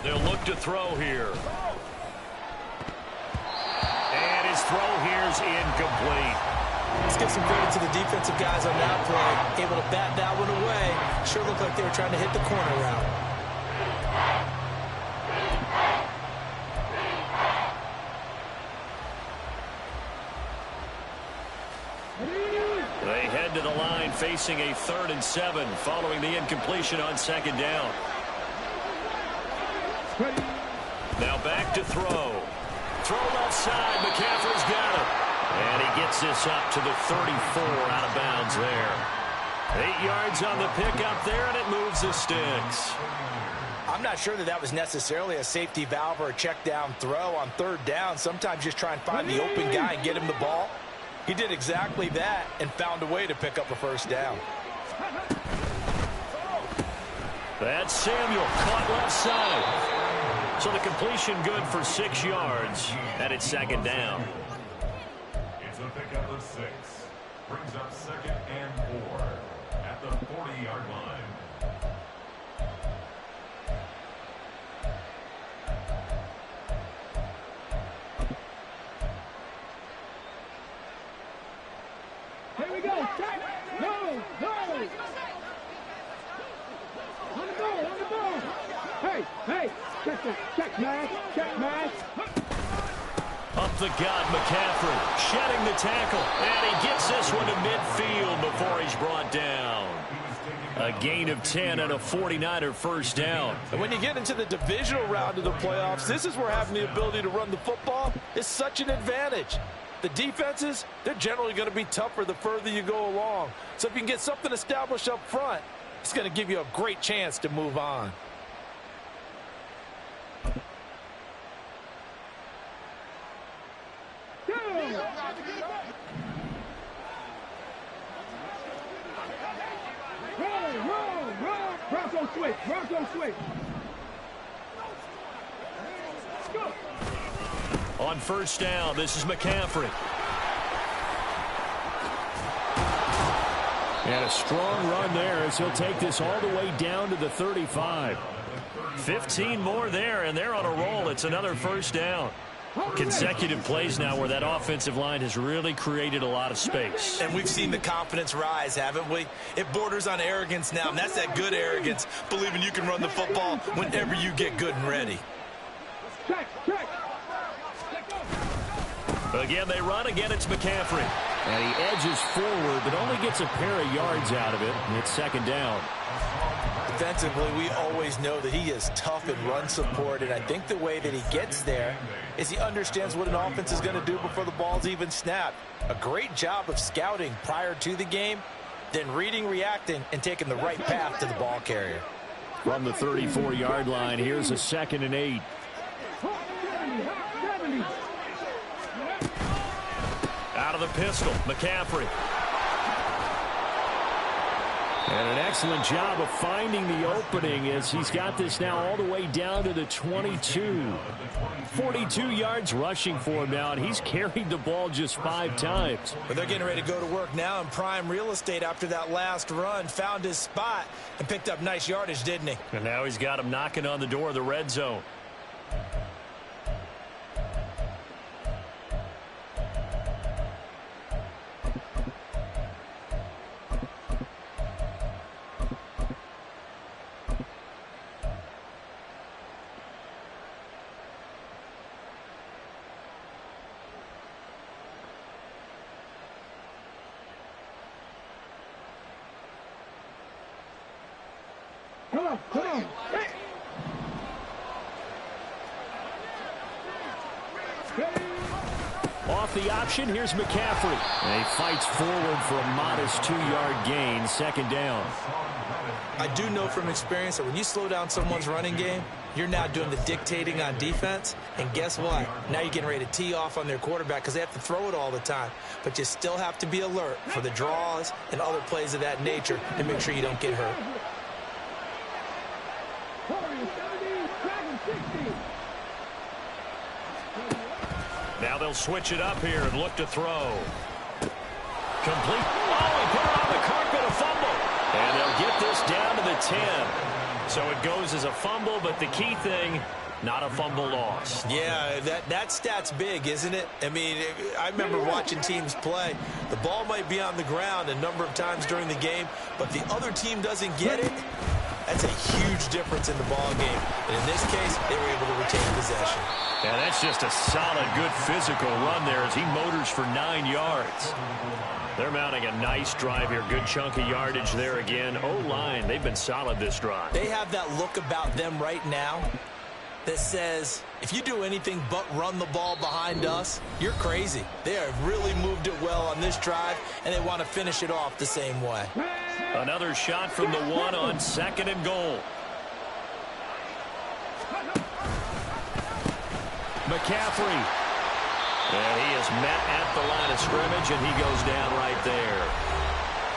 They'll look to throw here. And his throw here's incomplete. Let's give some credit to the defensive guys on that play. Able to bat that one away. Sure looked like they were trying to hit the corner route. They head to the line facing a 3rd and 7 following the incompletion on 2nd down. Now back to throw. Throw left side. McCaffrey's got it. And he gets this up to the 34 out of bounds there. 8 yards on the pickup there, and it moves the sticks. I'm not sure that was necessarily a safety valve or a check down throw on 3rd down. Sometimes just try and find the open guy and get him the ball. He did exactly that and found a way to pick up a 1st down. That's Samuel caught left side. So the completion good for 6 yards, and it's 2nd down. It's a pickup of 6. Brings up 2nd and 4 at the 40-yard line. Here we go. Check. No. On the ball. Hey. Check, man. Up the gut, McCaffrey, shedding the tackle, and he gets this one to midfield before he's brought down. A gain of 10 and a 49er 1st down. And when you get into the divisional round of the playoffs, this is where having the ability to run the football is such an advantage. The defenses, they're generally going to be tougher the further you go along. So if you can get something established up front, it's going to give you a great chance to move on. Bronco switch. Go. On 1st down, this is McCaffrey. And a strong run there as he'll take this all the way down to the 35. 15 more there, and they're on a roll. It's another 1st down. Consecutive plays now where that offensive line has really created a lot of space. And we've seen the confidence rise, haven't we? It borders on arrogance now, and that's that good arrogance, believing you can run the football whenever you get good and ready. Check. Again, they run. Again, it's McCaffrey. And he edges forward, but only gets a pair of yards out of it, and it's 2nd down. Defensively, we always know that he is tough in run support, and I think the way that he gets there is he understands what an offense is going to do before the ball's even snapped. A great job of scouting prior to the game, then reading, reacting, and taking the right path to the ball carrier. From the 34-yard line, here's a 2nd and 8. Out of the pistol, McCaffrey. And an excellent job of finding the opening as he's got this now all the way down to the 22. 42 yards rushing for him now, and he's carried the ball just 5 times. But they're getting ready to go to work now in prime real estate after that last run. Found his spot and picked up nice yardage, didn't he? And now he's got him knocking on the door of the red zone. Come on. Hey. Off the option, here's McCaffrey. And he fights forward for a modest 2-yard gain, 2nd down. I do know from experience that when you slow down someone's running game, you're now doing the dictating on defense. And guess what? Now you're getting ready to tee off on their quarterback because they have to throw it all the time. But you still have to be alert for the draws and other plays of that nature to make sure you don't get hurt. Now they'll switch it up here and look to throw. Complete. Oh, he put it on the carpet, a fumble. And they'll get this down to the 10. So it goes as a fumble, but the key thing, not a fumble loss. Yeah, that stat's big, isn't it? I mean, I remember watching teams play. The ball might be on the ground a number of times during the game, but the other team doesn't get it. That's a huge difference in the ball game. And in this case, they were able to retain possession. Yeah, that's just a solid, good physical run there as he motors for 9 yards. They're mounting a nice drive here. Good chunk of yardage there again. O-line, they've been solid this drive. They have that look about them right now that says, if you do anything but run the ball behind us, you're crazy. They have really moved it well on this drive, and they want to finish it off the same way. Another shot from the 1 on 2nd and goal. McCaffrey. And he is met at the line of scrimmage, and he goes down right there.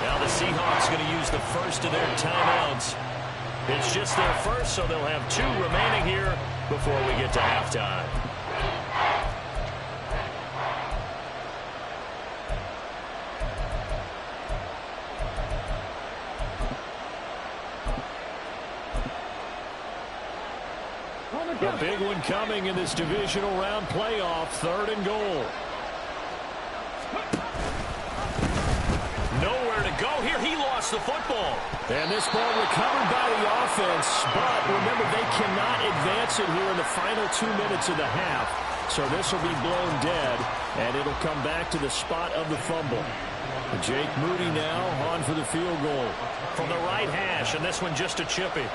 Now the Seahawks going to use the first of their timeouts. It's just their first, so they'll have 2 remaining here before we get to halftime. A big one coming in this divisional round playoff, 3rd and goal. Nowhere to go here. He lost the football. And this ball recovered by the offense, but remember, they cannot advance it here in the final 2 minutes of the half. So this will be blown dead, and it'll come back to the spot of the fumble. Jake Moody now on for the field goal. From the right hash, and this one just a chippy.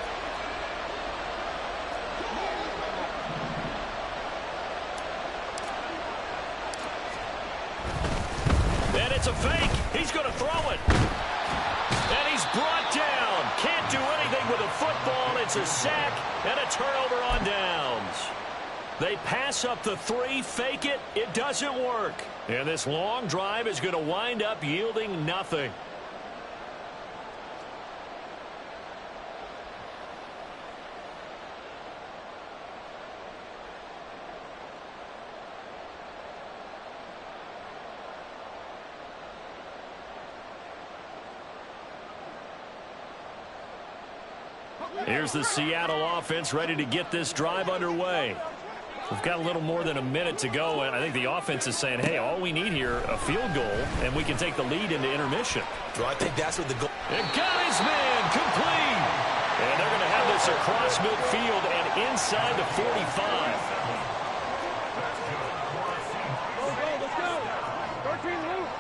And it's a fake. He's going to throw it. And he's brought down. Can't do anything with a football. It's a sack and a turnover on downs. They pass up the 3, fake it. It doesn't work. And this long drive is going to wind up yielding nothing. Here's the Seattle offense ready to get this drive underway. We've got a little more than a minute to go, and I think the offense is saying, hey, all we need here, a field goal, and we can take the lead into intermission. Well, I think that's what the goal. It got his man complete. And they're going to have this across midfield and inside the 45. Let's go. 13, Luke.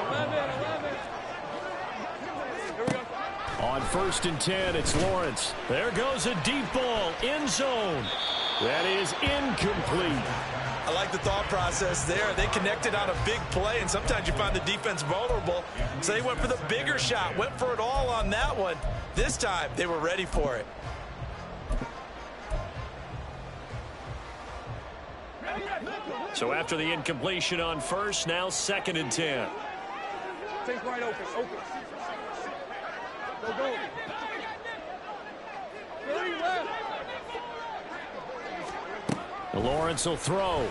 11. Here we go. On 1st and 10, it's Lawrence. There goes a deep ball, end zone. That is incomplete. I like the thought process there. They connected on a big play, and sometimes you find the defense vulnerable. So they went for the bigger shot, went for it all on that one. This time, they were ready for it. So after the incompletion on 1st, now 2nd and 10. Take right open. Go. 3 left. Lawrence will throw.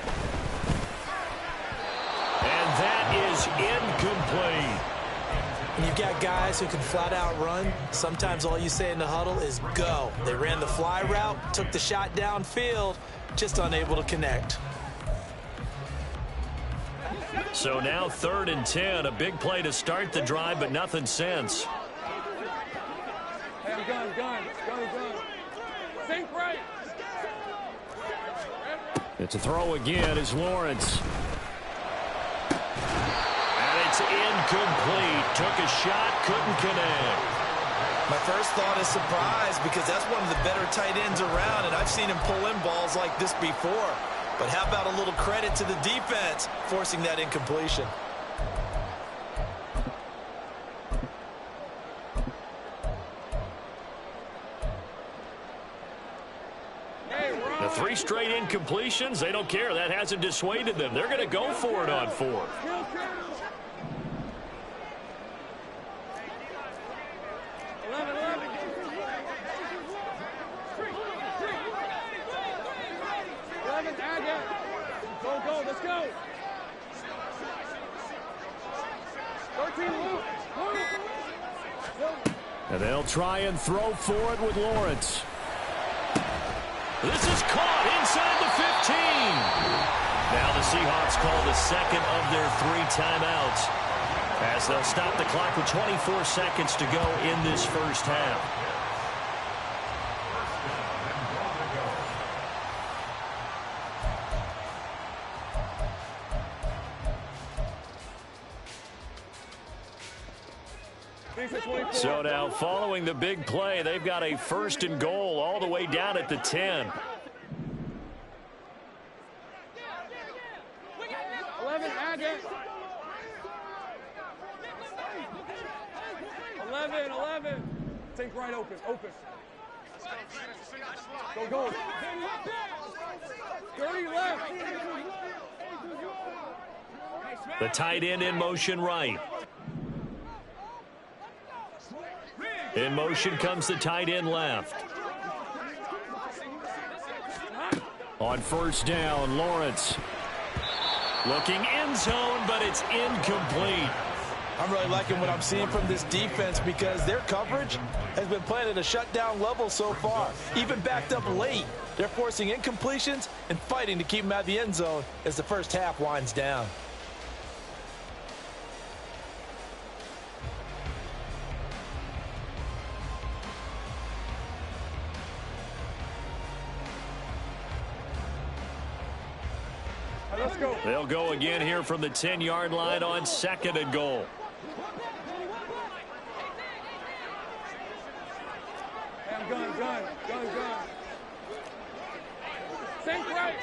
And that is incomplete. You've got guys who can flat out run. Sometimes all you say in the huddle is go. They ran the fly route, took the shot downfield, just unable to connect. So now 3rd and 10, a big play to start the drive, but nothing since. Hey, I'm gun. Think right. It's a throw again as Lawrence. And it's incomplete. Took a shot, couldn't connect. My first thought is surprise, because that's one of the better tight ends around, and I've seen him pull in balls like this before. But how about a little credit to the defense forcing that incompletion? The 3 straight incompletions, they don't care. That hasn't dissuaded them. They're going to go for it on 4th. 11, go, let's go. 13, Luke. And they'll try and throw for it with Lawrence. This is caught inside the 15. Now the Seahawks call the second of their 3 timeouts, as they'll stop the clock with 24 seconds to go in this first half. So now, following the big play, they've got a 1st and goal all the way down at the 10. 11, add it. 11. Think right, open. Go. 30 left. The tight end in motion right. In motion comes the tight end left. On 1st down, Lawrence. Looking end zone, but it's incomplete. I'm really liking what I'm seeing from this defense because their coverage has been playing at a shutdown level so far. Even backed up late, they're forcing incompletions and fighting to keep them out of the end zone as the first half winds down. Let's go. They'll go again here from the 10-yard line on 2nd and goal. Hey, gun. Think right.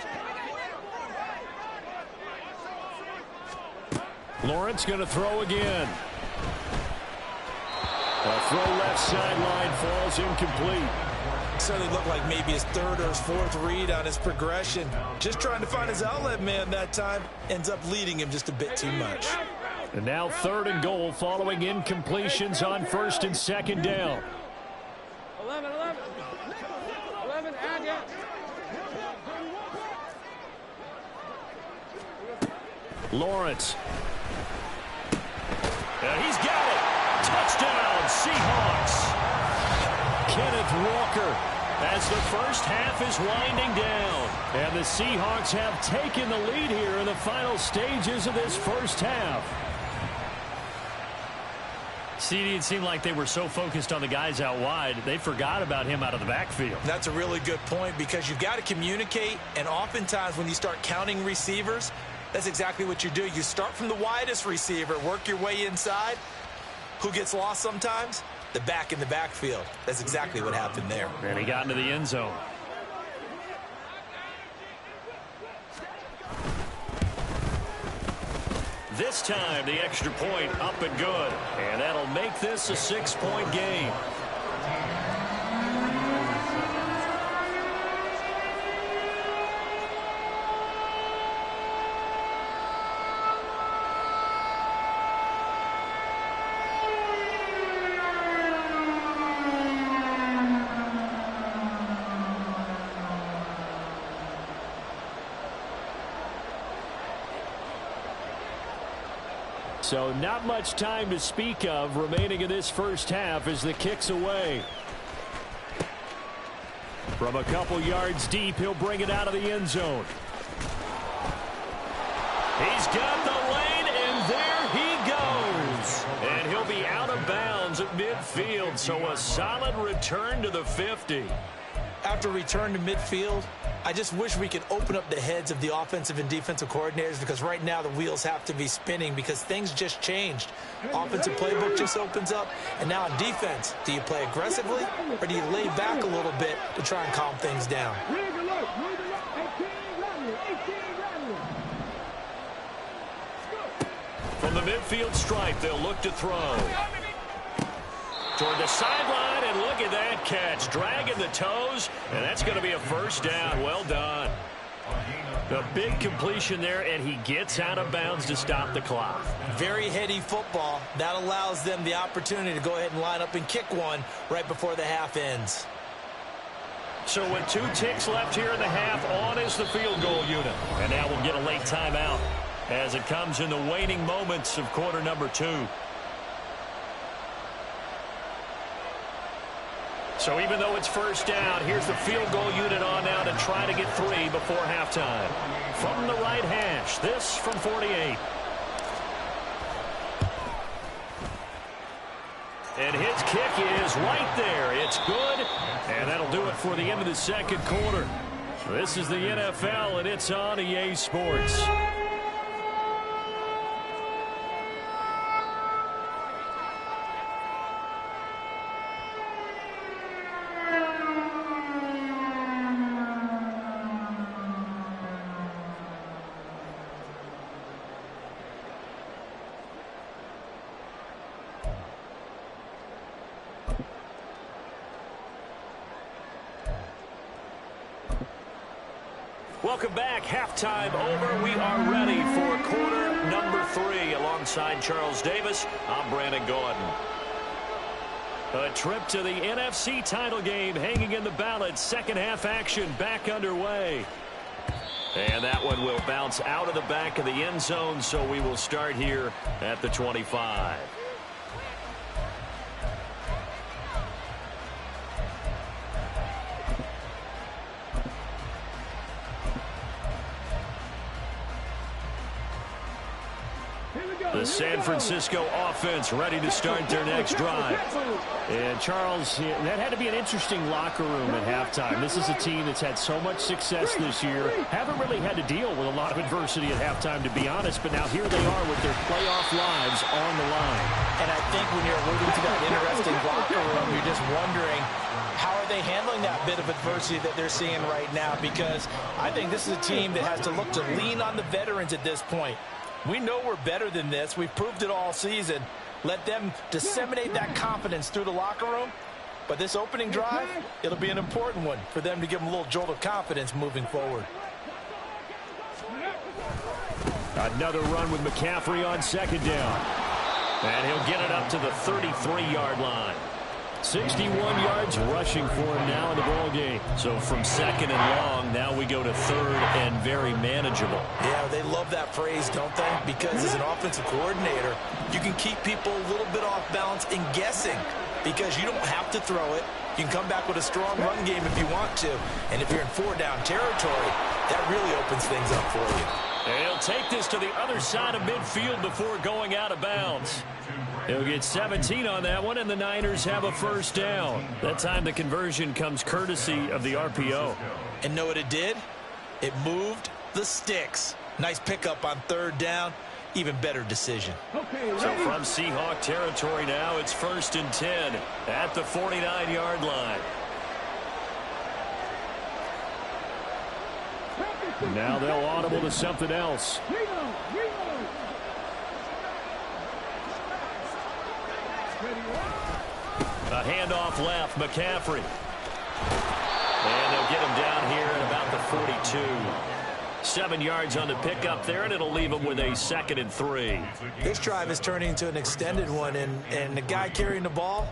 Lawrence going to throw again. A throw left sideline falls incomplete. Certainly looked like maybe his 3rd or his 4th read on his progression. Just trying to find his outlet man that time. Ends up leading him just a bit too much. And now 3rd and goal following incompletions on 1st and 2nd down. 11, add it. Lawrence. He's got it. Touchdown, Seahawks. Kenneth Walker, as the first half is winding down. And the Seahawks have taken the lead here in the final stages of this first half. CD, it seemed like they were so focused on the guys out wide, they forgot about him out of the backfield. That's a really good point because you've got to communicate, and oftentimes when you start counting receivers, that's exactly what you do. You start from the widest receiver, work your way inside. Who gets lost sometimes? The back in the backfield. That's exactly what happened there. And he got into the end zone. This time, the extra point up and good. And that'll make this a 6-point game. So not much time to speak of remaining in this first half as the kick's away. From a couple yards deep, he'll bring it out of the end zone. He's got the lane, and there he goes. And he'll be out of bounds at midfield, so a solid return to the 50. After return to midfield, I just wish we could open up the heads of the offensive and defensive coordinators because right now the wheels have to be spinning because things just changed. Offensive playbook just opens up, and now on defense, do you play aggressively or do you lay back a little bit to try and calm things down? From the midfield stripe, they'll look to throw. Toward the sideline, and look at that catch. Dragging the toes, and that's going to be a first down. Well done. The big completion there, and he gets out of bounds to stop the clock. Very heady football. That allows them the opportunity to go ahead and line up and kick one right before the half ends. So with 2 ticks left here in the half, on is the field goal unit. And now we'll get a late timeout as it comes in the waning moments of quarter number 2. So even though it's first down, here's the field goal unit on now to try to get 3 before halftime. From the right hash, this from 48. And his kick is right there. It's good, and that'll do it for the end of the second quarter. This is the NFL, and it's on EA Sports. Welcome back. Halftime over. We are ready for quarter number 3. Alongside Charles Davis, I'm Brandon Gordon. A trip to the NFC title game hanging in the balance. Second half action back underway. And that one will bounce out of the back of the end zone, so we will start here at the 25. The San Francisco offense ready to start their next drive. And Charles, that had to be an interesting locker room at halftime. This is a team that's had so much success this year. Haven't really had to deal with a lot of adversity at halftime, to be honest. But now here they are with their playoff lives on the line. And I think when you're alluding to that interesting locker room, you're just wondering, how are they handling that bit of adversity that they're seeing right now? Because I think this is a team that has to look to lean on the veterans at this point. We know we're better than this. We've proved it all season. Let them disseminate that confidence through the locker room. But this opening drive, it'll be an important one for them to give them a little jolt of confidence moving forward. Another run with McCaffrey on second down. And he'll get it up to the 33-yard line. 61 yards rushing for him now in the ball game. So from second and long, now we go to third and very manageable. Yeah, they love that phrase, don't they? Because as an offensive coordinator, you can keep people a little bit off balance and guessing because you don't have to throw it. You can come back with a strong run game if you want to. And if you're in 4-down territory, that really opens things up for you. And he'll take this to the other side of midfield before going out of bounds. He'll get 17 on that one, and the Niners have a first down. That time the conversion comes courtesy of the RPO. And know what it did? It moved the sticks. Nice pickup on third down. Even better decision. So from Seahawk territory now, it's 1st and 10 at the 49-yard line. Now they'll audible to something else. A handoff left, McCaffrey. And they'll get him down here at about the 42. 7 yards on the pickup there, and it'll leave him with a 2nd and 3. This drive is turning into an extended one, and the guy carrying the ball,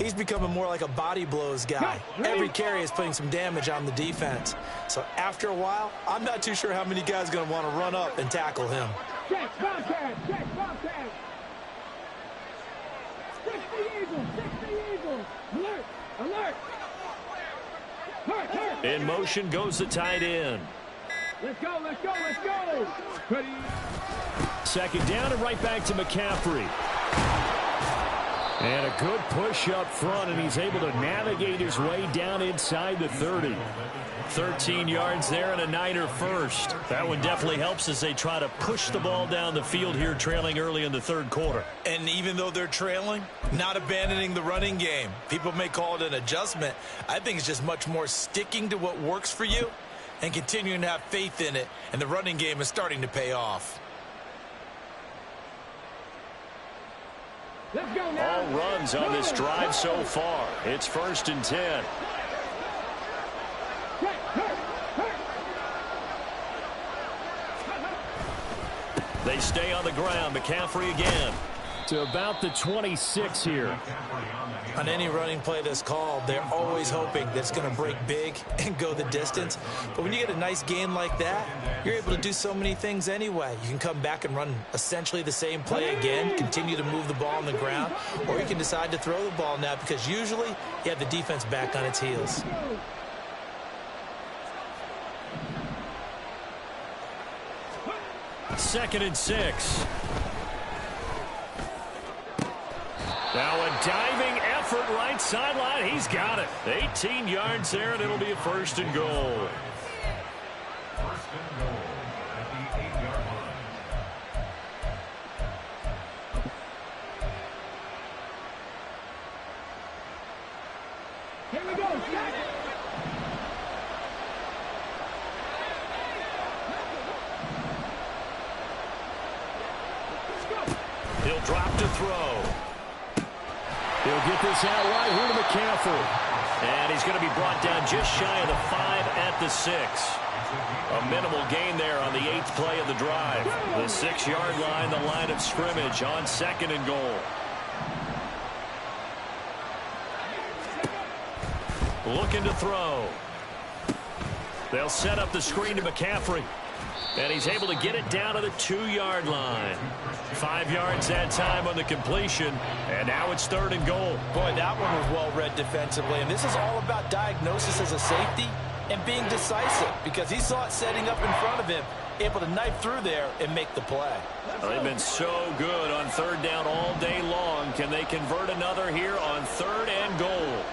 he's becoming more like a body blows guy. Every carry is putting some damage on the defense. So after a while, I'm not too sure how many guys are going to want to run up and tackle him. Check, Bobcat, check, Bobcat. Check the Eagle, check the Eagle. Alert, alert. Hurt, hurt. In motion goes the tight end. Let's go, let's go, let's go. Ready. Second down and right back to McCaffrey. And a good push up front, and he's able to navigate his way down inside the 30. 13 yards there and a Niner first. That one definitely helps as they try to push the ball down the field here, trailing early in the third quarter. And even though they're trailing, not abandoning the running game. People may call it an adjustment. I think it's just much more sticking to what works for you and continuing to have faith in it, and the running game is starting to pay off. Let's go now. All runs on this drive so far. It's 1st and 10. They stay on the ground. McCaffrey again. To about the 26 here. On any running play that's called, they're always hoping that it's going to break big and go the distance. But when you get a nice gain like that, you're able to do so many things anyway. You can come back and run essentially the same play again, continue to move the ball on the ground, or you can decide to throw the ball now because usually you have the defense back on its heels. Second and 6. Now a diving effort right sideline. He's got it. 18 yards there, and it'll be a first and goal. First and goal at the 8-yard line. Here we go, Jack. He'll drop to throw. He'll get this out right here to McCaffrey. And he's going to be brought down just shy of the 5 at the 6. A minimal gain there on the 8th play of the drive. The 6-yard line, the line of scrimmage on second and goal. Looking to throw. They'll set up the screen to McCaffrey. And he's able to get it down to the 2-yard line. 5 yards that time on the completion. And now it's third and goal. Boy, that one was well read defensively. And this is all about diagnosis as a safety and being decisive because he saw it setting up in front of him, able to knife through there and make the play. Well, they've been so good on third down all day long. Can they convert another here on third and goal?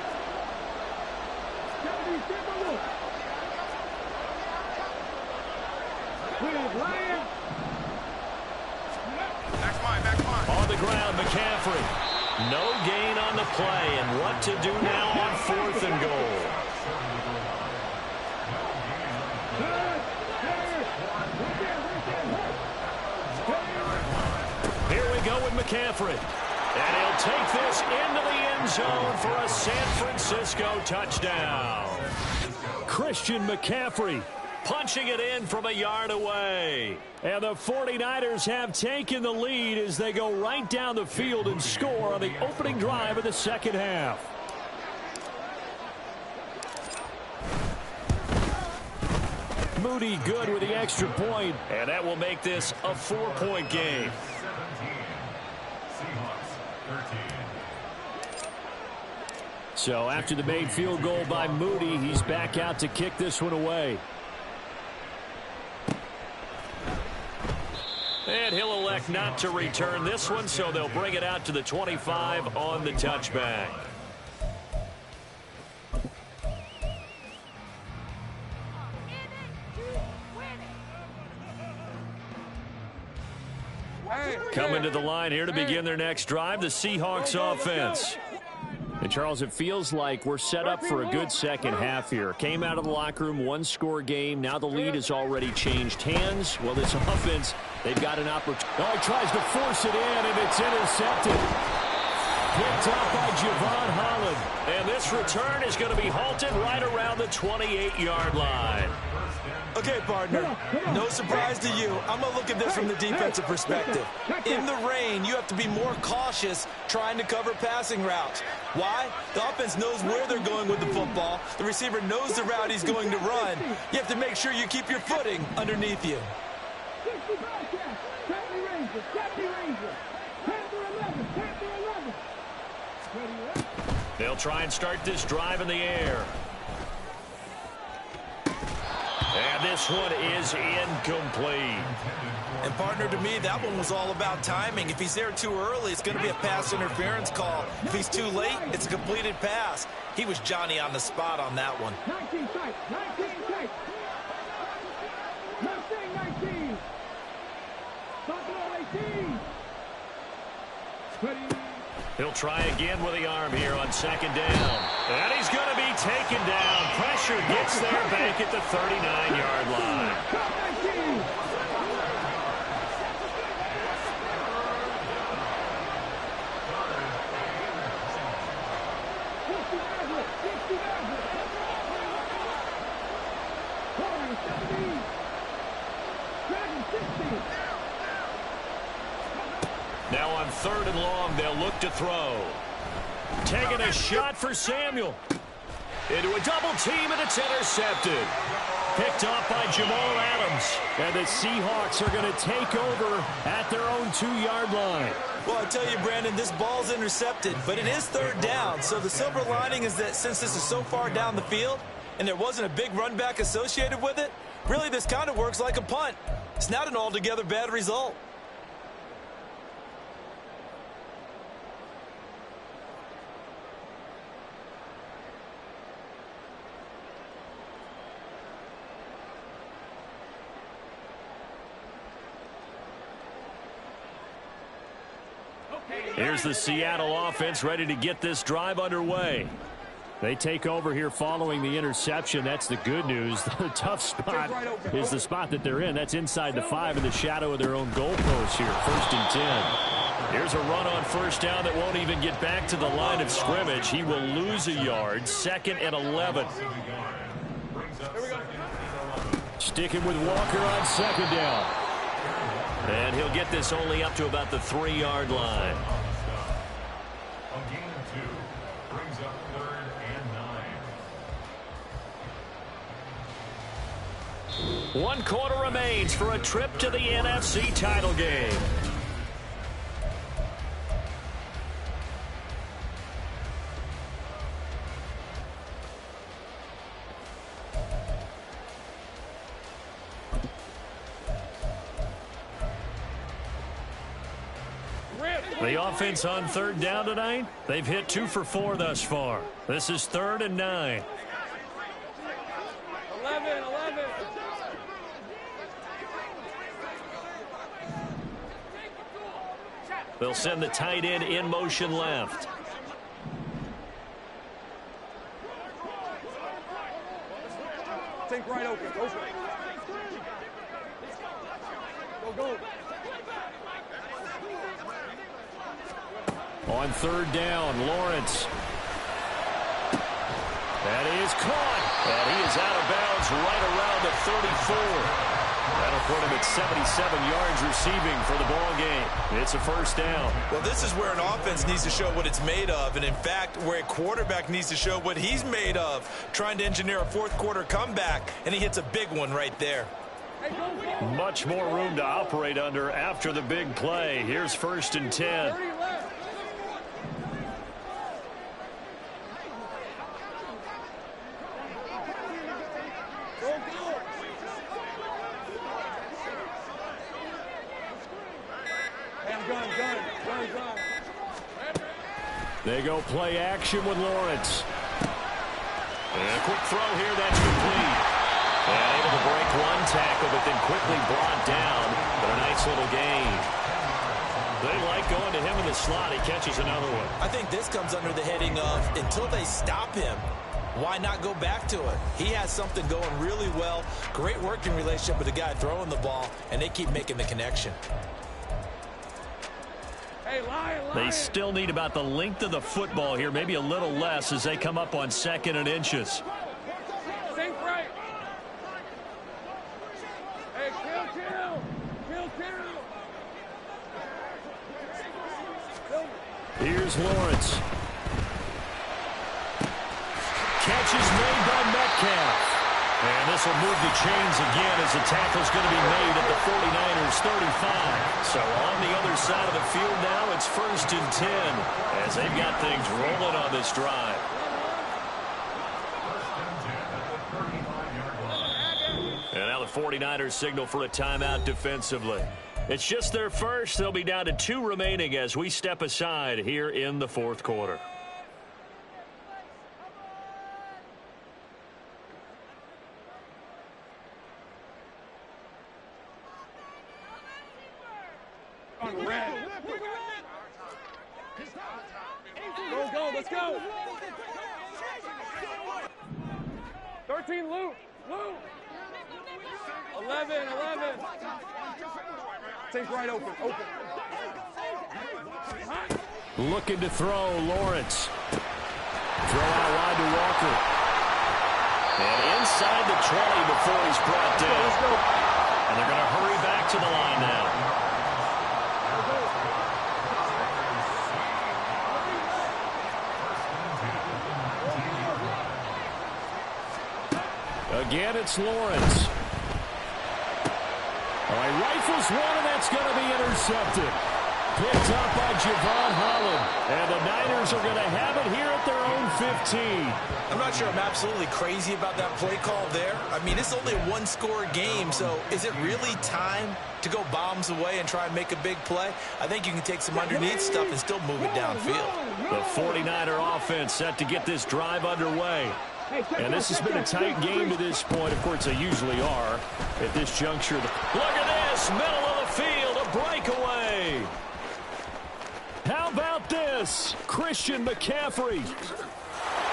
On the ground, McCaffrey. No gain on the play, and what to do now on fourth and goal. Here we go with McCaffrey. And he'll take this into the end zone for a San Francisco touchdown. Christian McCaffrey punching it in from a yard away. And the 49ers have taken the lead as they go right down the field and score on the opening drive of the second half. Moody good with the extra point. And that will make this a 4-point game. 17. Seahawks 13. So after the made field goal by Moody, he's back out to kick this one away. And he'll elect not to return this one, so they'll bring it out to the 25 on the touchback. Coming to the line here to begin their next drive, the Seahawks offense. And, Charles, it feels like we're set up for a good second half here. Came out of the locker room, one-score game. Now the lead has already changed hands. Well, this offense, they've got an opportunity. Oh, he tries to force it in, and it's intercepted. Picked up by Javon Holland. And this return is going to be halted right around the 28-yard line. Okay, partner, no surprise to you. I'm going to look at this from the defensive perspective. In the rain, you have to be more cautious trying to cover passing routes. Why? The offense knows where they're going with the football. The receiver knows the route he's going to run. You have to make sure you keep your footing underneath you. They'll try and start this drive in the air. And this one is incomplete. And, partner, to me, that one was all about timing. If he's there too early, it's going to be a pass interference call. If he's too late, it's a completed pass. He was Johnny on the spot on that one. 19 tight. 19 tight. 19. Buffalo 18. He'll try again with the arm here on second down. And he's going to be taken down. Pressure gets there back at the 39-yard line. Now on 3rd and long, they'll look to throw. Taking a shot for Samuel. Into a double team, and it's intercepted. Picked off by Jamal Adams. And the Seahawks are going to take over at their own 2-yard line. Well, I tell you, Brandon, this ball's intercepted, but it is 3rd down. So the silver lining is that since this is so far down the field and there wasn't a big run back associated with it, really this kind of works like a punt. It's not an altogether bad result. Here's the Seattle offense ready to get this drive underway. They take over here following the interception. That's the good news. The tough spot is the spot that they're in. That's inside the 5 in the shadow of their own goalpost here. 1st and 10. Here's a run on 1st down that won't even get back to the line of scrimmage. He will lose a yard. 2nd and 11. Sticking with Walker on 2nd down. And he'll get this only up to about the 3-yard line. A gain of 2 brings up 3rd and 9. 1 quarter remains for a trip to the NFC title game. The offense on 3rd down tonight, they've hit 2 for 4 thus far. This is 3rd and 9. 11. They'll send the tight end in motion left. Think right open. Go. On 3rd down, Lawrence. That is caught. And he is out of bounds right around the 34. That'll put him at 77 yards receiving for the ball game. It's a 1st down. Well, this is where an offense needs to show what it's made of, and in fact, where a quarterback needs to show what he's made of, trying to engineer a 4th quarter comeback, and he hits a big one right there. Much more room to operate under after the big play. Here's 1st and 10. They go play action with Lawrence. And a quick throw here, that's complete. And able to break 1 tackle, but then quickly brought down. But a nice little gain. They like going to him in the slot. He catches another one. I think this comes under the heading of until they stop him, why not go back to it? He has something going really well. Great working relationship with the guy throwing the ball, and they keep making the connection. They still need about the length of the football here, maybe a little less as they come up on 2nd and inches. Think right. Hey, kill. Here's Lawrence. Catch is made by Metcalf. And this will move the chains again as the tackle's going to be made at the 49ers 35. So on the other side of the field now, it's 1st and 10 as they've got things rolling on this drive. And now the 49ers signal for a timeout defensively. It's just their first. They'll be down to 2 remaining as we step aside here in the 4th quarter. Go, let's go. 13, Luke. 11. Think right open. Looking to throw, Lawrence. Throw out wide to Walker. And inside the 20 before he's brought down. And they're going to hurry back to the line now. Again, it's Lawrence. All right, rifles one, and that's going to be intercepted. Picked up by Javon Holland. And the Niners are going to have it here at their own 15. I'm not sure I'm absolutely crazy about that play call there. I mean, it's only a one-score game, so is it really time to go bombs away and try and make a big play? I think you can take some underneath stuff and still move it downfield. The 49er offense set to get this drive underway. And this has been a tight game to this point. Of course, they usually are at this juncture. Look at this, middle of the field, a breakaway. How about this? Christian McCaffrey.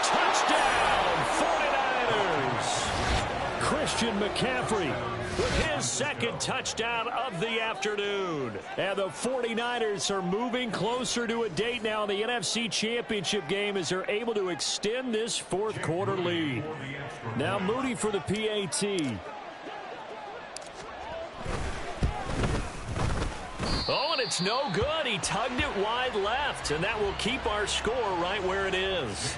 Touchdown, 49ers. Christian McCaffrey with his second touchdown of the afternoon. And the 49ers are moving closer to a date now in the NFC Championship game as they're able to extend this fourth quarter lead. Now Moody for the PAT. Oh, and it's no good. He tugged it wide left, and that will keep our score right where it is.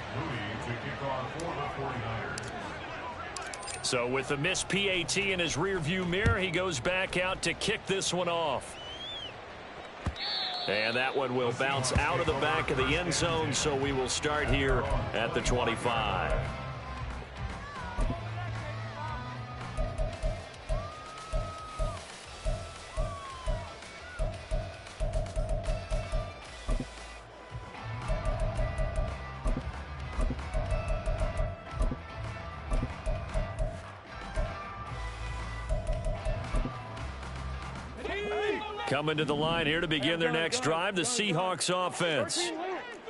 So with the missed PAT in his rearview mirror, he goes back out to kick this one off. And that one will bounce out of the back of the end zone, so we will start here at the 25. Coming to the line here to begin their next drive, the Seahawks offense.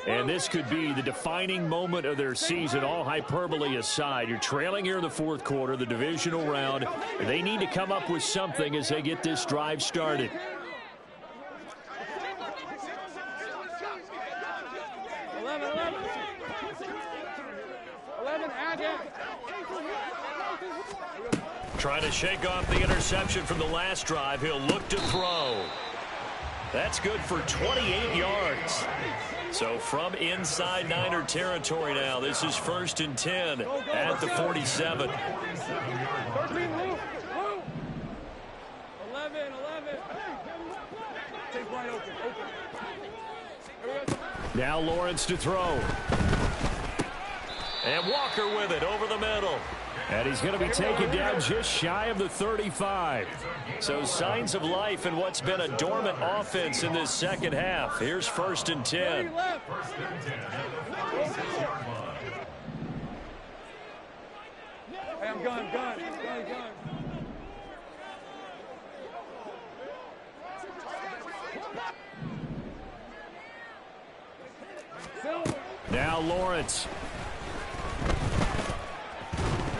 And this could be the defining moment of their season, all hyperbole aside. You're trailing here in the fourth quarter, the divisional round. They need to come up with something as they get this drive started. Trying to shake off the interception from the last drive. He'll look to throw. That's good for 28 yards. So from inside Niner territory now, this is 1st and 10 at the 47. 11. Take wide open. Now Lawrence to throw. And Walker with it over the middle. And he's going to be taken down just shy of the 35. So signs of life in what's been a dormant offense in this second half. Here's 1st and 10. Hey, I'm gun. Now Lawrence.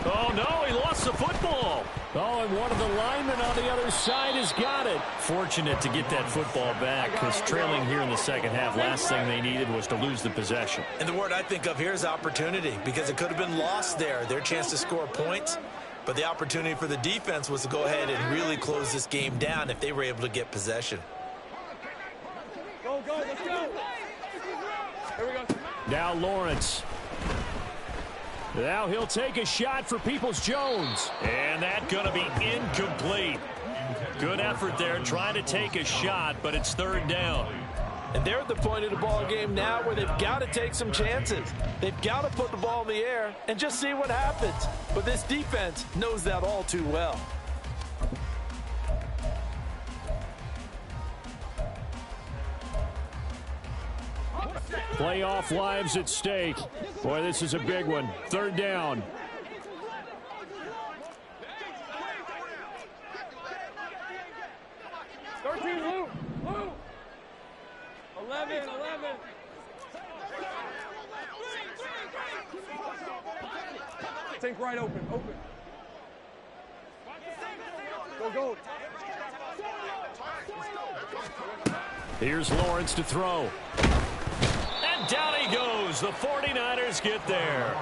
Oh, no, he lost the football. Oh, and one of the linemen on the other side has got it. Fortunate to get that football back because trailing here in the second half, last thing they needed was to lose the possession. And the word I think of here is opportunity, because it could have been lost there. Their chance to score points, but the opportunity for the defense was to go ahead and really close this game down if they were able to get possession. Go, let's go. Here we go. Now Lawrence. Now he'll take a shot for Peoples-Jones. And that's going to be incomplete. Good effort there trying to take a shot, but it's 3rd down. And they're at the point of the ball game now where they've got to take some chances. They've got to put the ball in the air and just see what happens. But this defense knows that all too well. Playoff lives at stake. Boy, this is a big one. 3rd down. Lou. 11. Think right open. Go. Here's Lawrence to throw. And down he goes. The 49ers get there.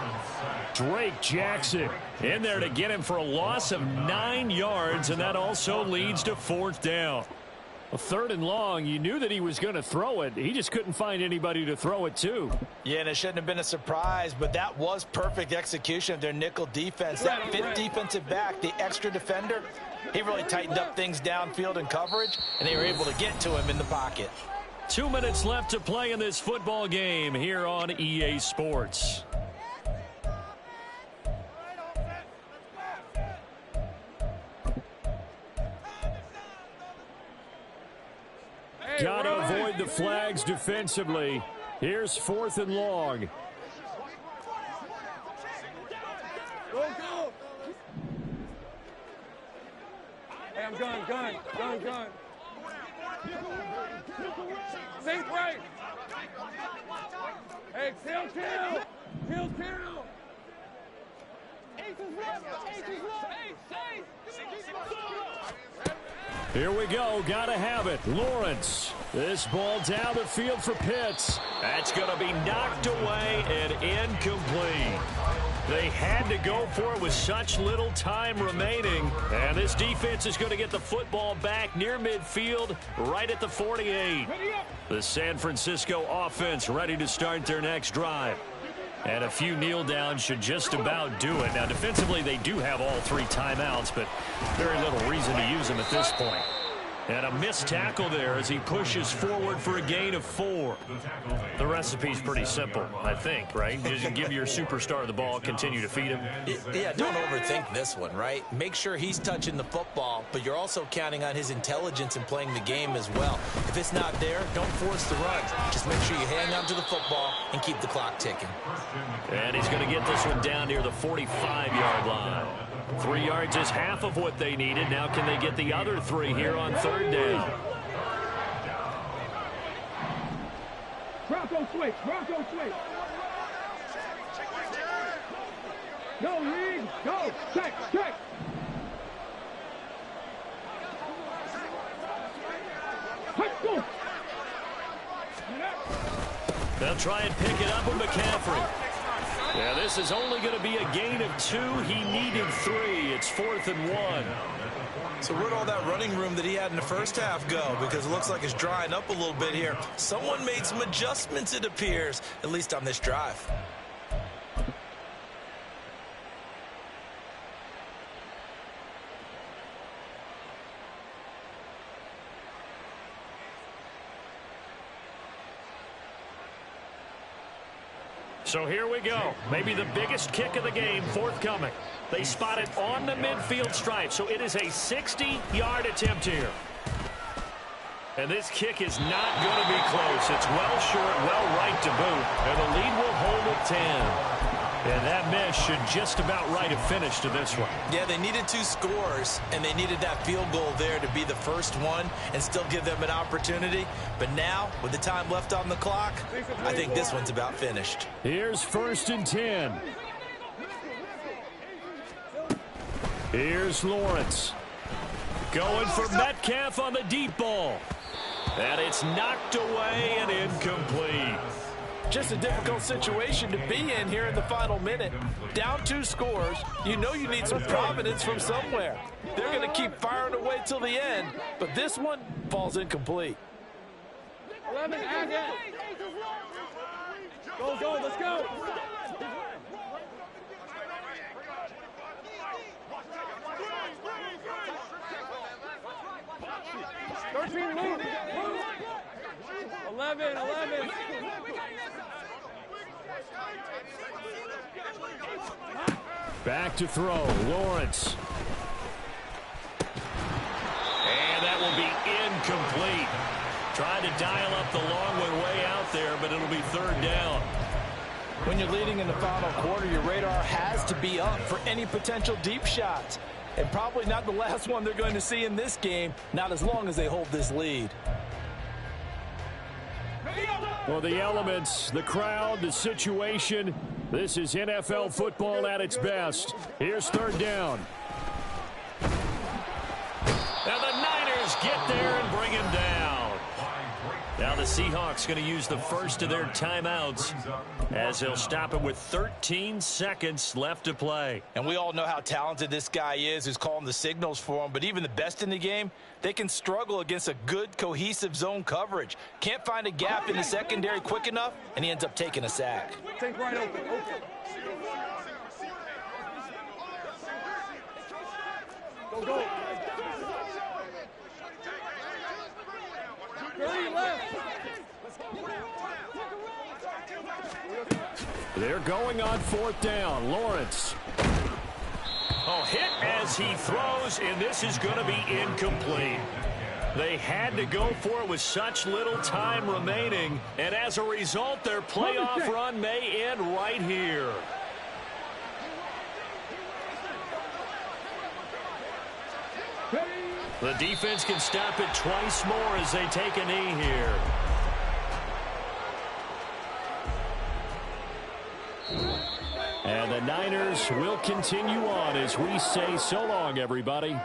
Drake Jackson In there to get him for a loss of 9 yards, and that also leads to 4th down. A 3rd and long, you knew that he was going to throw it. He just couldn't find anybody to throw it to. Yeah, and it shouldn't have been a surprise, but that was perfect execution of their nickel defense. That 5th defensive back, the extra defender, he really tightened up things downfield in coverage, and they were able to get to him in the pocket. 2 minutes left to play in this football game here on EA Sports. Got to avoid the flags defensively. Here's 4th and long. Go, go. Hey, I'm gun. Think right. Hey, kill. Here we go. Got to have it. Lawrence. This ball down the field for Pitts. That's going to be knocked away and incomplete. They had to go for it with such little time remaining. And this defense is going to get the football back near midfield, right at the 48. The San Francisco offense ready to start their next drive. And a few kneel downs should just about do it. Now, defensively, they do have all 3 timeouts, but very little reason to use them at this point. And a missed tackle there as he pushes forward for a gain of 4. The recipe's pretty simple, I think, right? Just give your superstar the ball, continue to feed him. Yeah, don't overthink this one, right? Make sure he's touching the football, but you're also counting on his intelligence in playing the game as well. If it's not there, don't force the runs. Just make sure you hang on to the football and keep the clock ticking. And he's going to get this one down near the 45-yard line. 3 yards is half of what they needed. Now can they get the other 3 here on 3rd down? Bronco switch. Go, Reed. Go. Check. Let's go. They'll try and pick it up with McCaffrey. Yeah, this is only going to be a gain of 2. He needed 3. It's 4th and 1. So where'd all that running room that he had in the first half go? Because it looks like it's drying up a little bit here. Someone made some adjustments, it appears, at least on this drive. So here we go. Maybe the biggest kick of the game forthcoming. They spot it on the midfield stripe, so it is a 60-yard attempt here. And this kick is not going to be close. It's well short, well right to boot, and the lead will hold at 10. And that miss should just about right a finish to this one. Yeah, they needed 2 scores, and they needed that field goal there to be the first one and still give them an opportunity. But now, with the time left on the clock, I think this one's about finished. Here's 1st and 10. Here's Lawrence. Going for Metcalf on the deep ball. And it's knocked away and incomplete. Just a difficult situation to be in here in the final minute. Down 2 scores. You know you need some providence from somewhere. They're going to keep firing away till the end, but this one falls incomplete. 11, go, let's go. Move. 11. Back to throw. Lawrence. And that will be incomplete. Trying to dial up the long one way out there, but it'll be 3rd down. When you're leading in the final quarter, your radar has to be up for any potential deep shots. And probably not the last one they're going to see in this game, not as long as they hold this lead. Well, the elements, the crowd, the situation, this is NFL football at its best. Here's 3rd down. And the Niners get there and bring him down. Now the Seahawks going to use the first of their timeouts as they'll stop it with 13 seconds left to play. And we all know how talented this guy is who's calling the signals for him, but even the best in the game, they can struggle against a good, cohesive zone coverage. Can't find a gap in the secondary quick enough, and he ends up taking a sack. Take right open. Go, go. 30 left. They're going on fourth down. Lawrence. Oh, hit as he throws, and this is going to be incomplete. They had to go for it with such little time remaining, and as a result, their playoff run may end right here. The defense can stop it twice more as they take a knee here. And the Niners will continue on as we say so long, everybody.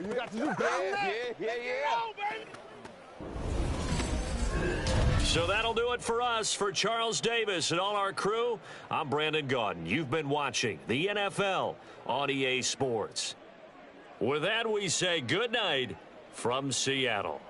You got to do that. Yeah. So that'll do it for us. For Charles Davis and all our crew, I'm Brandon Gaudin. You've been watching the NFL on EA Sports. With that, we say good night from Seattle.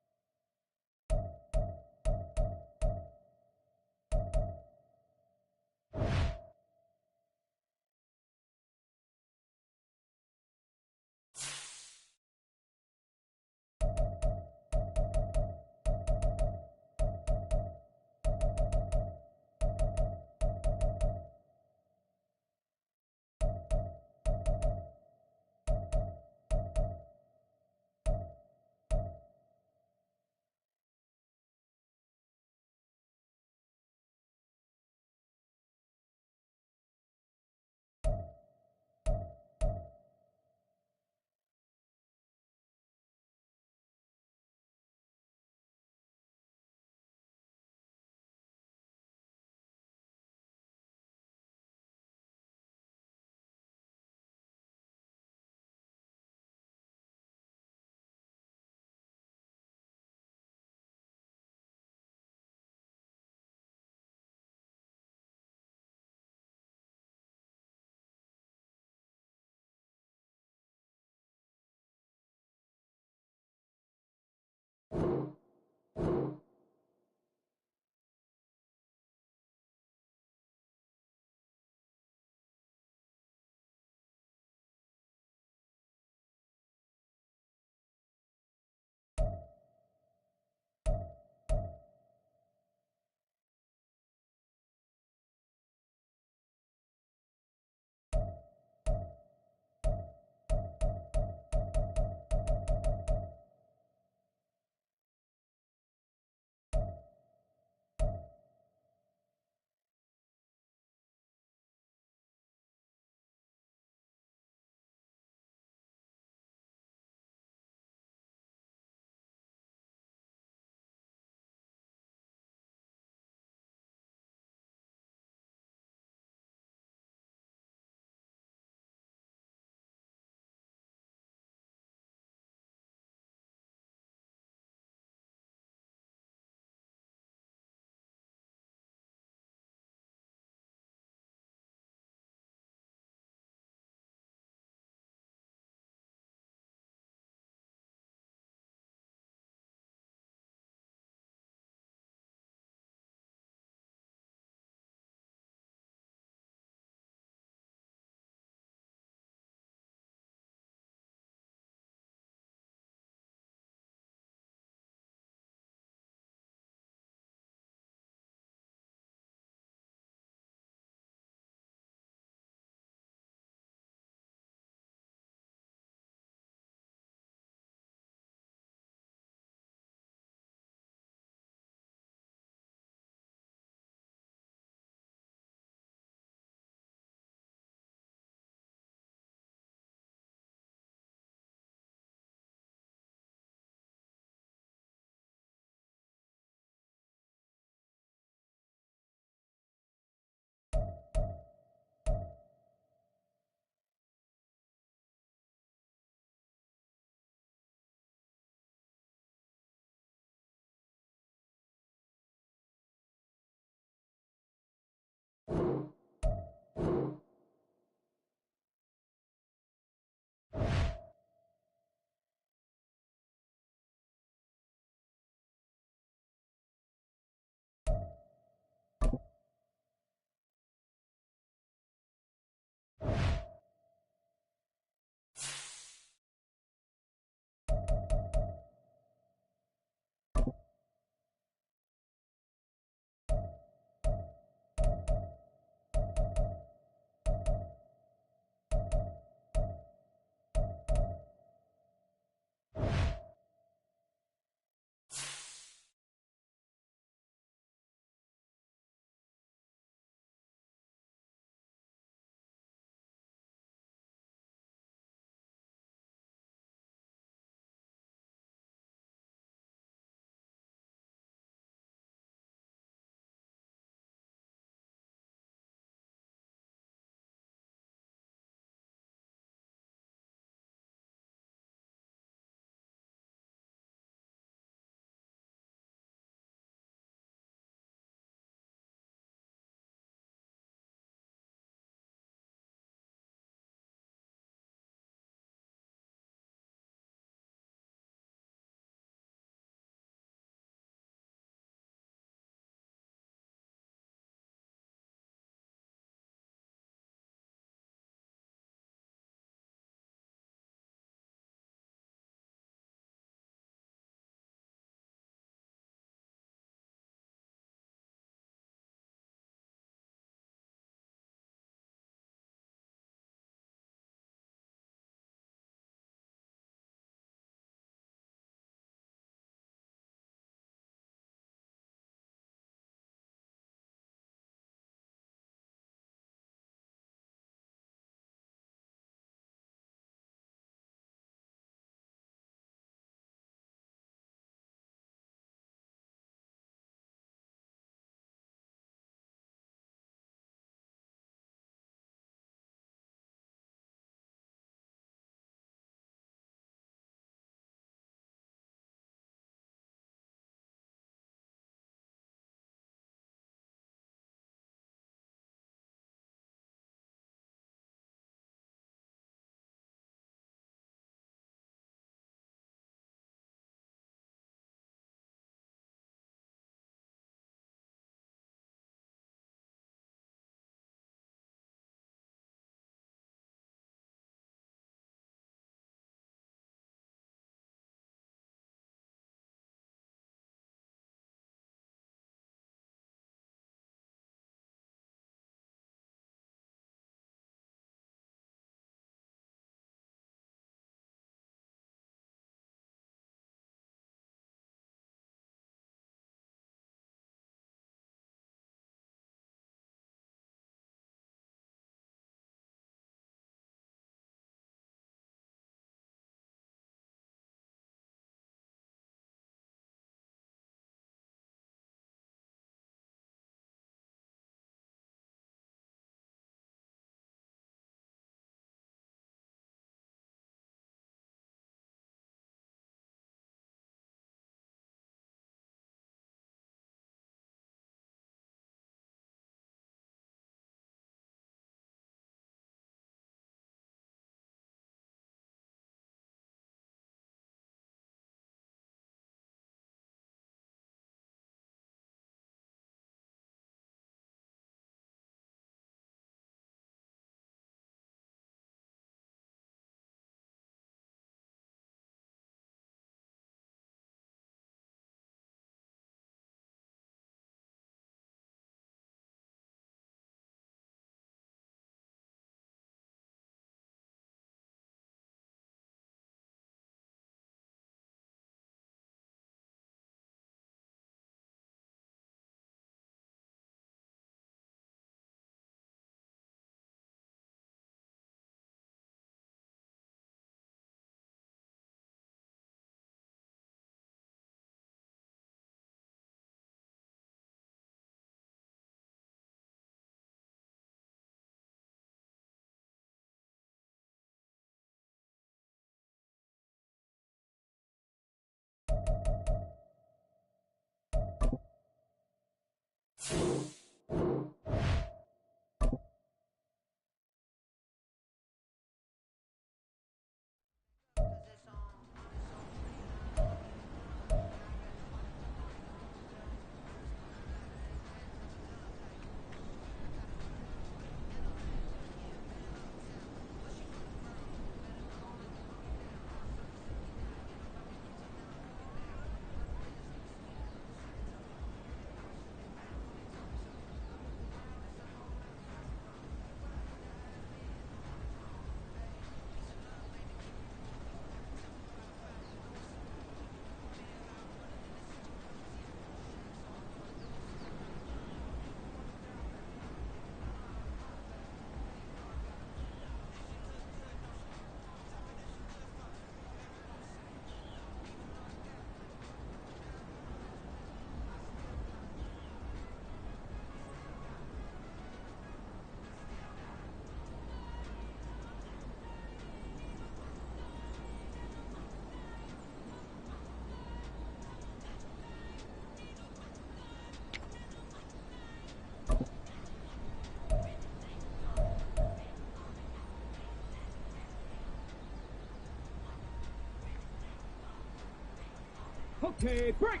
Okay, break.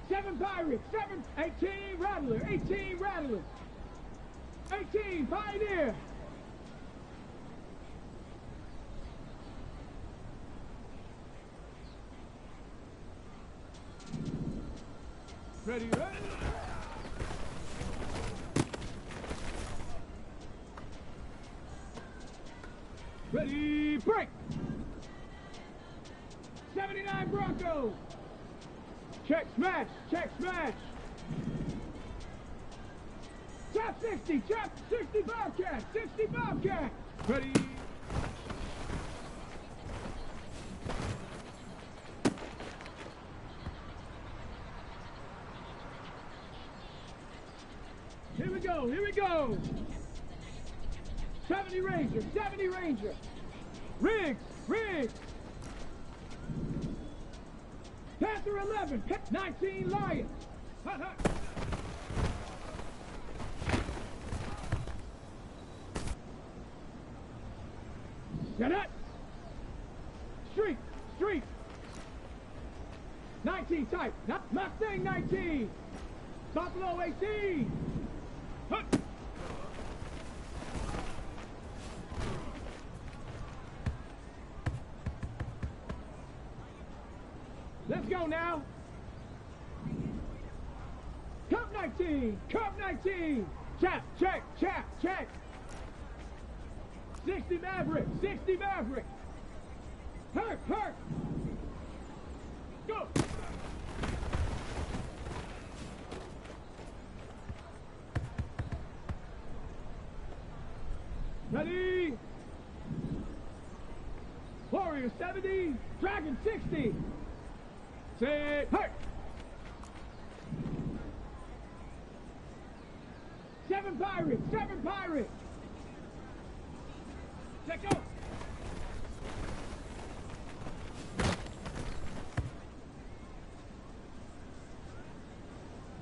7 Pirates, 7, 18 Rattler, 18 Rattler. 18 Pioneer. Ready, ready. Ready, break. 79 Broncos. Check smash, check smash. Chop 60, chop 60 Bobcat, 60 Bobcat. Ready. Here we go, here we go. 70 Ranger, 70 Ranger. Riggs, Riggs. Panther 11, 19 Lions. Hut, hut. Get it. Street, street. 19 type, not Mustang 19. Buffalo 18. Hut. Let's go now. Cup 19, Cup 19. Check, check, check, check. 60 Maverick, 60 Maverick. Hurt, hurt. Go. Ready. Warrior 70, Dragon 60. Say, hurt. 7 Pirates, 7 Pirates. Check out.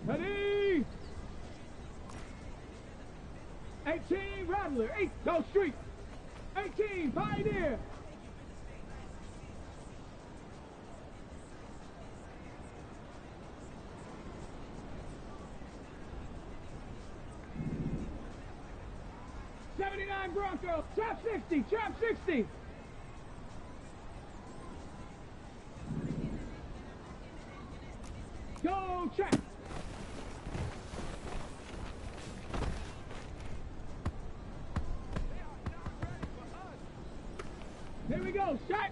Ready. 18 Rattler, 8, go street. 18 Pioneer. Bronco, chop 60, chop 60. Go check. Here we go, shot.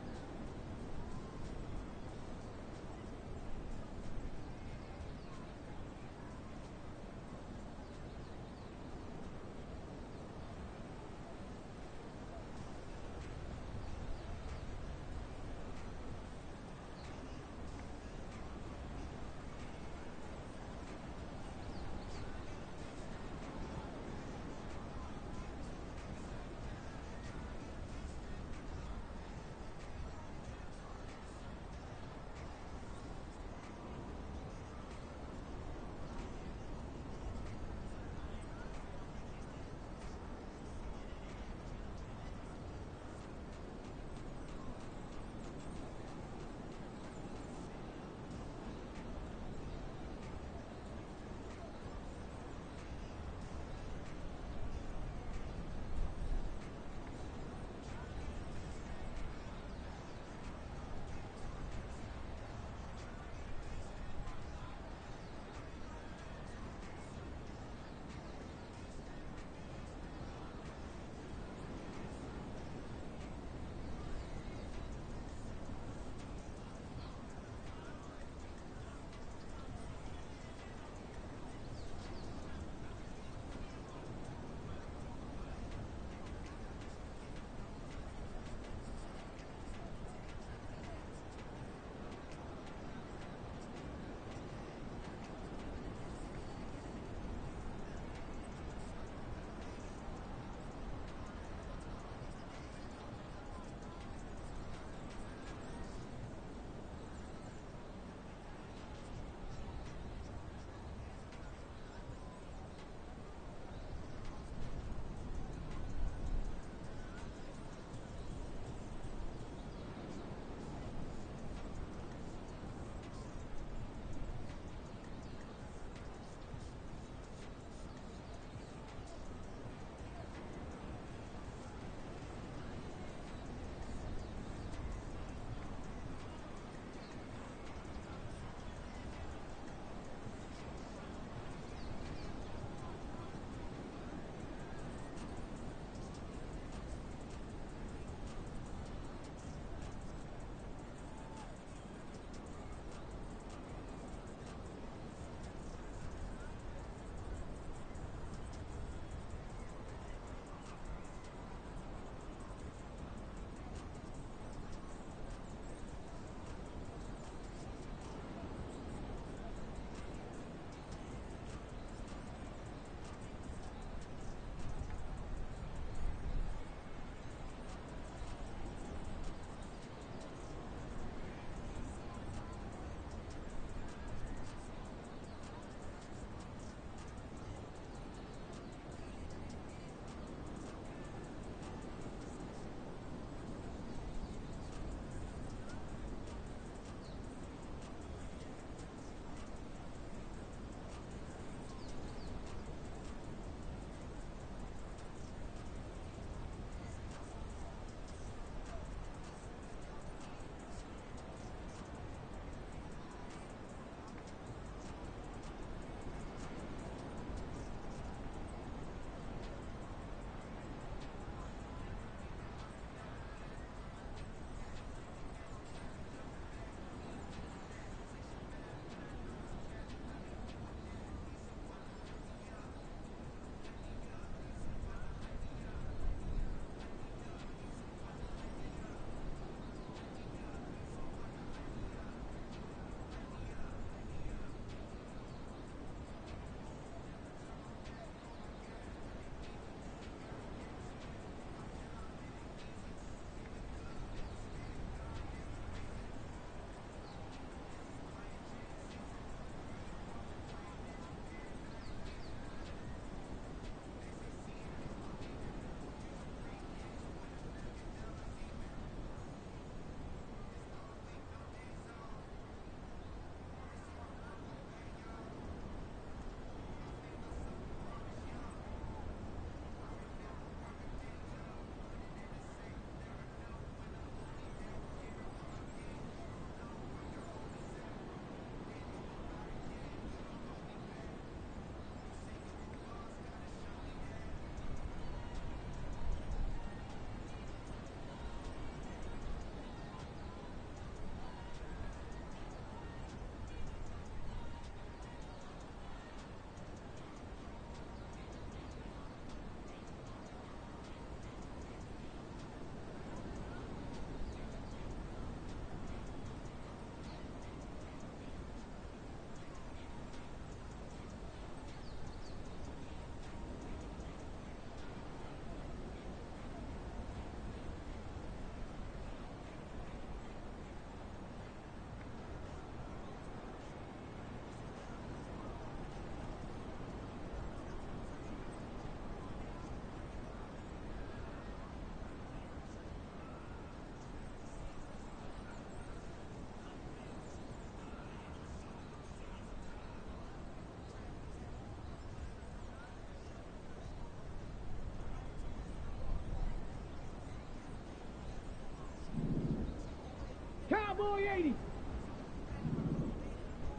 boy 80.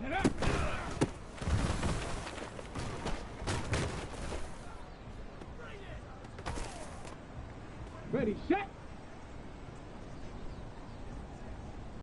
Get up. Ready, set.